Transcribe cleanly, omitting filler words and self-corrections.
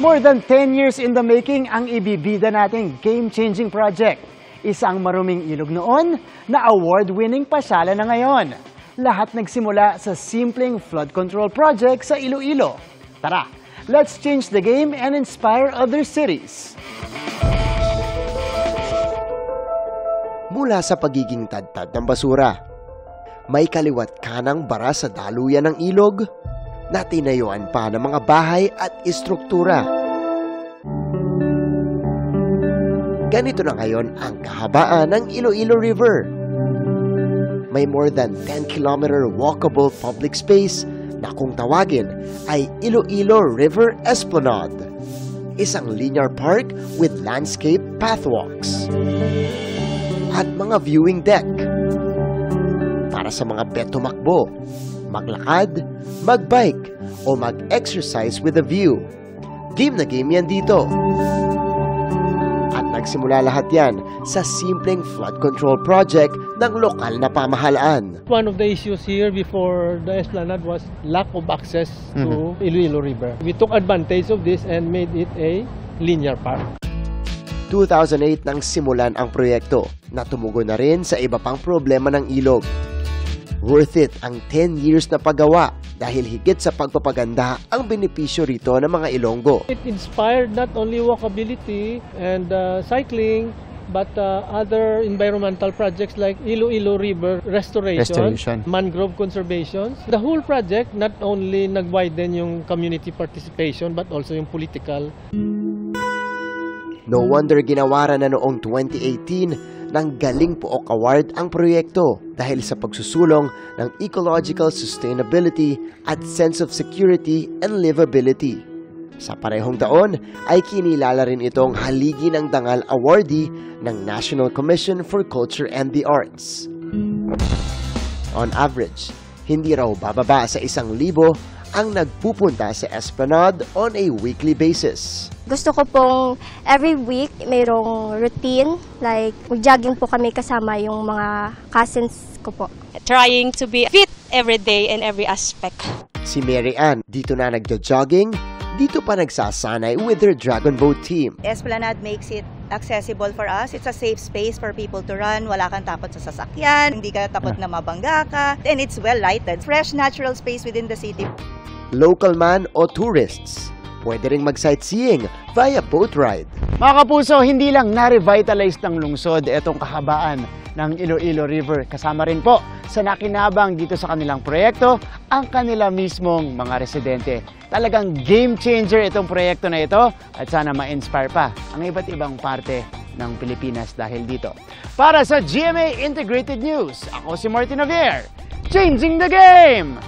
More than 10 years in the making ang ibibida nating game-changing project. Isang maruming ilog noon na award-winning pasyalan na ngayon. Lahat nagsimula sa simpleng flood control project sa Iloilo. Tara, let's change the game and inspire other cities. Mula sa pagiging tadtad ng basura, may kaliwat kanang bara sa daluyan ng ilog, na tinayuan pa ng mga bahay at istruktura. Ganito na ngayon ang kahabaan ng Iloilo River. May more than 10-kilometer walkable public space na kung tawagin ay Iloilo River Esplanade, isang linear park with landscape pathwalks at mga viewing deck para sa mga bet tumakbo, maglakad, magbike, o mag-exercise with a view. Game na game yan dito. At nagsimula lahat yan sa simpleng flood control project ng lokal na pamahalaan. One of the issues here before the Esplanade was lack of access to Iloilo River. We took advantage of this and made it a linear park. 2008 nang simulan ang proyekto na tumugon na rin sa iba pang problema ng ilog. Worth it ang 10 years na paggawa dahil higit sa pagpapaganda ang benepisyo rito ng mga Ilonggo. It inspired not only walkability and cycling, but other environmental projects like Iloilo River restoration, mangrove conservation. The whole project not only nag-widen yung community participation but also yung political. No wonder ginawaran na noong 2018 ng Galing Pook Award ang proyekto dahil sa pagsusulong ng ecological sustainability at sense of security and livability. Sa parehong taon ay kinilala rin itong Haligi ng Dangal awardee ng National Commission for Culture and the Arts. On average, hindi raw bababa sa 1,000 ang nagpupunta sa Esplanade on a weekly basis. Gusto ko pong every week mayroong routine, like mag-jogging po kami kasama yung mga cousins ko po. Trying to be fit every day in every aspect. Si Mary Ann, dito na nagja-jogging, dito pa nagsasanay with her Dragon Boat team. Esplanade makes it accessible for us. It's a safe space for people to run. Wala kang takot sa sasakyan, hindi ka takot na mabangga ka, and it's well lighted. Fresh natural space within the city. Local man o tourists, pwede ring mag-sightseeing via boat ride. Mga kapuso, hindi lang na-revitalize ng lungsod itong kahabaan ng Iloilo River. Kasama rin po sa nakinabang dito sa kanilang proyekto ang kanila mismong mga residente. Talagang game changer itong proyekto na ito at sana ma-inspire pa ang iba't ibang parte ng Pilipinas dahil dito. Para sa GMA Integrated News, ako si Martin Javier, changing the game!